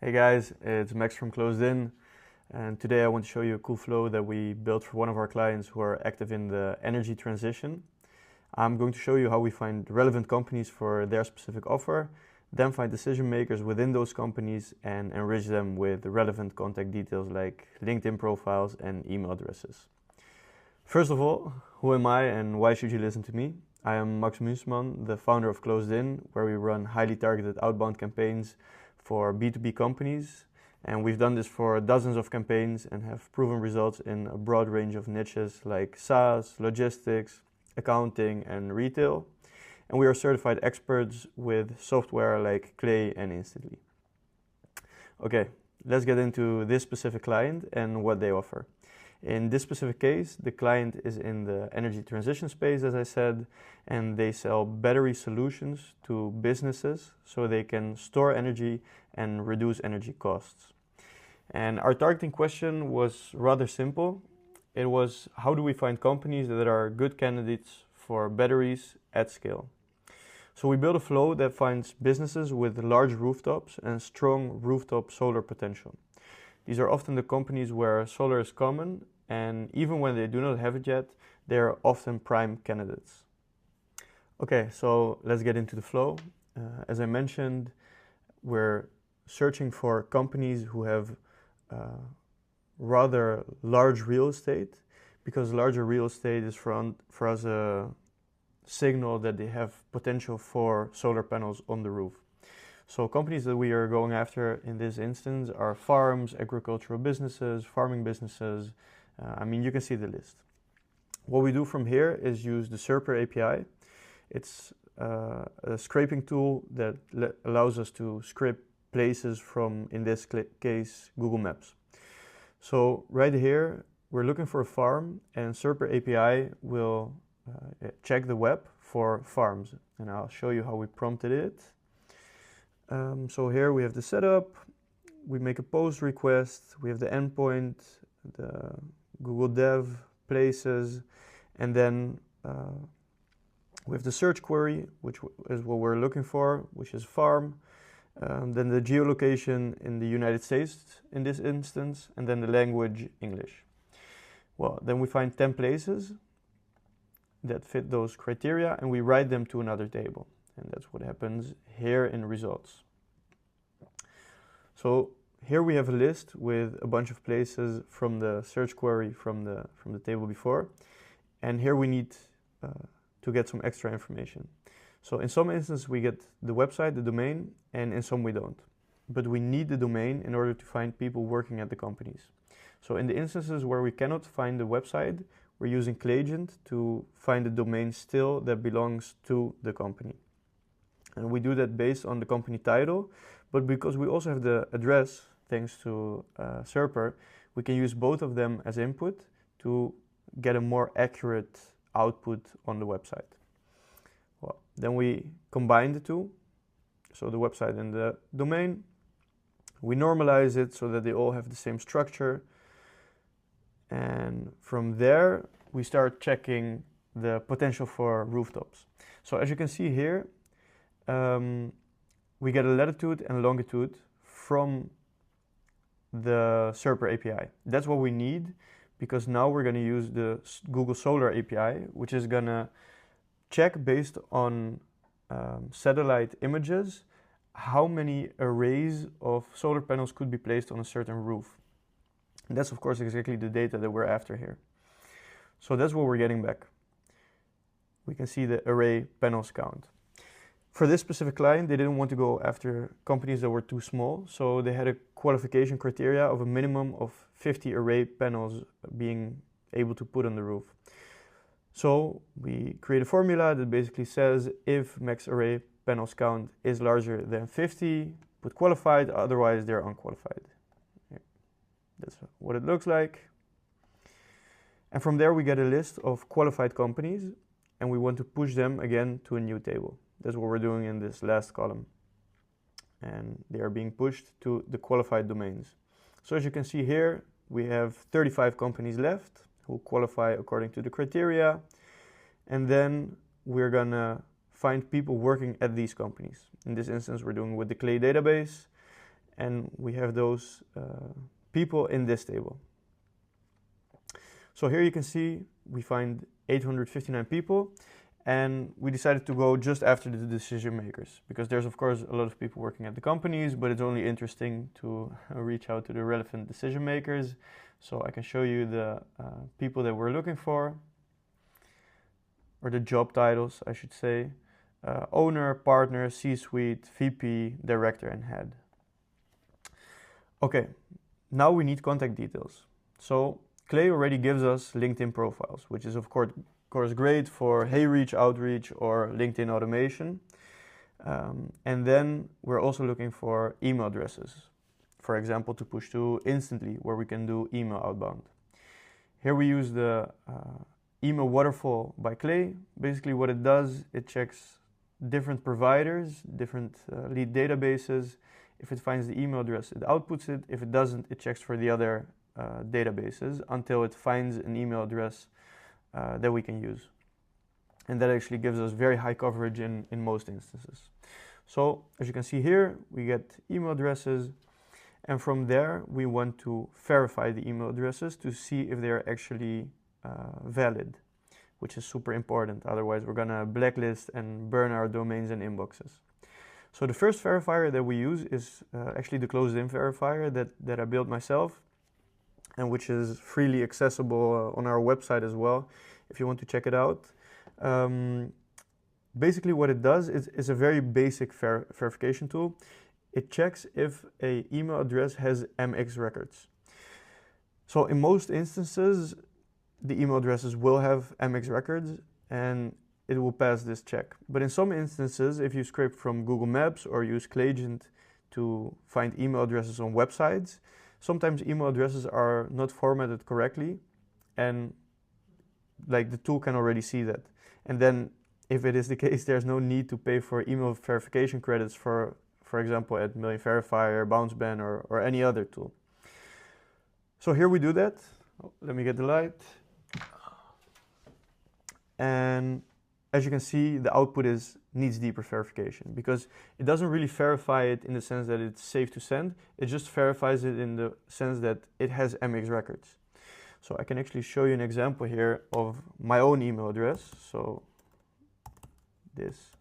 Hey guys, it's Max from Closed In, and today I want to show you a cool flow that we built for one of our clients who are active in the energy transition. I'm going to show you how we find relevant companies for their specific offer, then find decision makers within those companies and enrich them with relevant contact details like LinkedIn profiles and email addresses. First of all, who am I and why should you listen to me? I am Max Munsman, the founder of Closed In, where we run highly targeted outbound campaigns for B2B companies, and we've done this for dozens of campaigns and have proven results in a broad range of niches like SaaS, logistics, accounting, and retail. And we are certified experts with software like Clay and Instantly. Okay, let's get into this specific client and what they offer. In this specific case, the client is in the energy transition space, as I said, and they sell battery solutions to businesses so they can store energy and reduce energy costs. And our targeting question was rather simple. It was, how do we find companies that are good candidates for batteries at scale? So we built a flow that finds businesses with large rooftops and strong rooftop solar potential. These are often the companies where solar is common, and even when they do not have it yet, they are often prime candidates. Okay, so let's get into the flow. As I mentioned, we're searching for companies who have rather large real estate, because larger real estate is for us a signal that they have potential for solar panels on the roof. So companies that we are going after in this instance are farms, agricultural businesses, farming businesses. You can see the list. What we do from here is use the Serper API. It's a scraping tool that allows us to scrape places from, in this case, Google Maps. So right here, we're looking for a farm, and Serper API will check the web for farms. And I'll show you how we prompted it. So here we have the setup, we make a post request, we have the endpoint, the Google Dev, places, and then we have the search query, which is what we're looking for, which is farm, then the geolocation in the United States in this instance, and then the language English. Well, then we find 10 places that fit those criteria and we write them to another table. And that's what happens here in results. So here we have a list with a bunch of places from the search query from the table before. And here we need to get some extra information. So in some instances we get the website, the domain, and in some we don't. But we need the domain in order to find people working at the companies. So in the instances where we cannot find the website, we're using Clayagent to find the domain still that belongs to the company. And we do that based on the company title, but because we also have the address, thanks to Serper, we can use both of them as input to get a more accurate output on the website. Well, then we combine the two, so the website and the domain. We normalize it so that they all have the same structure. And from there, we start checking the potential for rooftops. So as you can see here, we get a latitude and longitude from the Serper API. That's what we need, because now we're going to use the Google Solar API, which is going to check based on satellite images how many arrays of solar panels could be placed on a certain roof. And that's of course exactly the data that we're after here. So that's what we're getting back. We can see the array panels count. For this specific client, they didn't want to go after companies that were too small, so they had a qualification criteria of a minimum of 50 array panels being able to put on the roof. So we create a formula that basically says if max array panels count is larger than 50, put qualified, otherwise they're unqualified. That's what it looks like. And from there we get a list of qualified companies, and we want to push them again to a new table. That's what we're doing in this last column. And they are being pushed to the qualified domains. So as you can see here, we have 35 companies left who qualify according to the criteria. And then we're gonna find people working at these companies. In this instance, we're doing with the Clay database. and we have those people in this table. So here you can see we find 859 people, and we decided to go just after the decision makers, because there's of course a lot of people working at the companies, but it's only interesting to reach out to the relevant decision makers. So I can show you the people that we're looking for, or the job titles, I should say. Owner, partner, C-suite, VP, director, and head. Okay, now we need contact details. So Clay already gives us LinkedIn profiles, which is of course great for Hey-Reach, Outreach, or LinkedIn automation. And then we're also looking for email addresses, for example, to push to instantly, where we can do email outbound. Here we use the email waterfall by Clay. Basically what it does, it checks different providers, different lead databases. If it finds the email address, it outputs it. If it doesn't, it checks for the other databases until it finds an email address that we can use. And that actually gives us very high coverage in most instances. So as you can see here, we get email addresses, and from there we want to verify the email addresses to see if they are actually valid, which is super important. Otherwise we're gonna blacklist and burn our domains and inboxes. So the first verifier that we use is actually the closed-in verifier that I built myself, and which is freely accessible on our website as well, if you want to check it out. Basically what it does is a very basic verification tool. It checks if an email address has MX records. So in most instances, the email addresses will have MX records, and it will pass this check. But in some instances, if you scrape from Google Maps or use Clayagent to find email addresses on websites, sometimes email addresses are not formatted correctly, and like the tool can already see that. And then if it is the case, there's no need to pay for email verification credits for example, at Million Verifier, Bounceban, or any other tool. So here we do that. Oh, let me get the light. And as you can see, the output needs deeper verification, because it doesn't really verify it in the sense that it's safe to send. It just verifies it in the sense that it has MX records. So I can actually show you an example here of my own email address. So this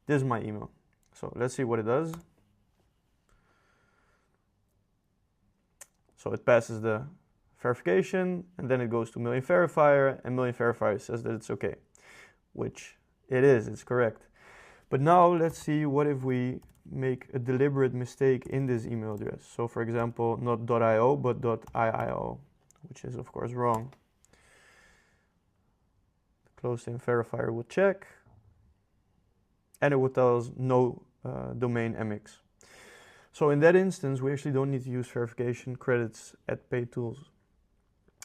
is my email. So let's see what it does. So it passes the verification, and then it goes to Million Verifier, and Million Verifier says that it's okay, which it is, it's correct. But now let's see what if we make a deliberate mistake in this email address. So for example, not .io, but .iio, which is of course wrong. The closed-in verifier will check, and it will tell us no domain MX. So in that instance, we actually don't need to use verification credits at paid tools.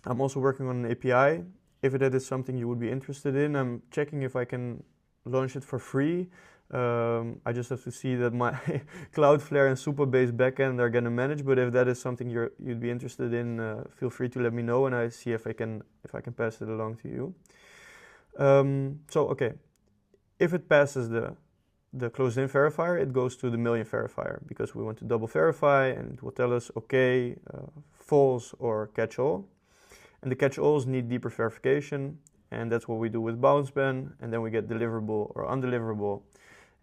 I'm also working on an API. If that is something you would be interested in, I'm checking if I can launch it for free. I just have to see that my Cloudflare and Supabase backend are going to manage. But if that is something you'd be interested in, feel free to let me know, and I see if I can pass it along to you. So okay, if it passes the closed-in verifier, it goes to the Million Verifier, because we want to double verify, and it will tell us okay, false, or catch-all. And the catch-alls need deeper verification, and that's what we do with Bounceban, and then we get deliverable or undeliverable,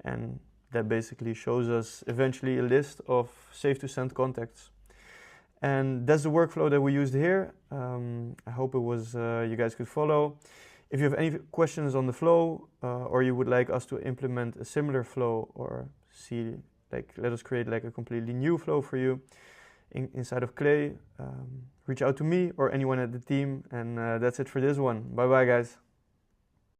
and that basically shows us eventually a list of safe-to-send contacts. And that's the workflow that we used here. I hope it was you guys could follow. If you have any questions on the flow, or you would like us to implement a similar flow, or see, let us create a completely new flow for you inside of Clay, reach out to me or anyone at the team. And that's it for this one. Bye bye, guys.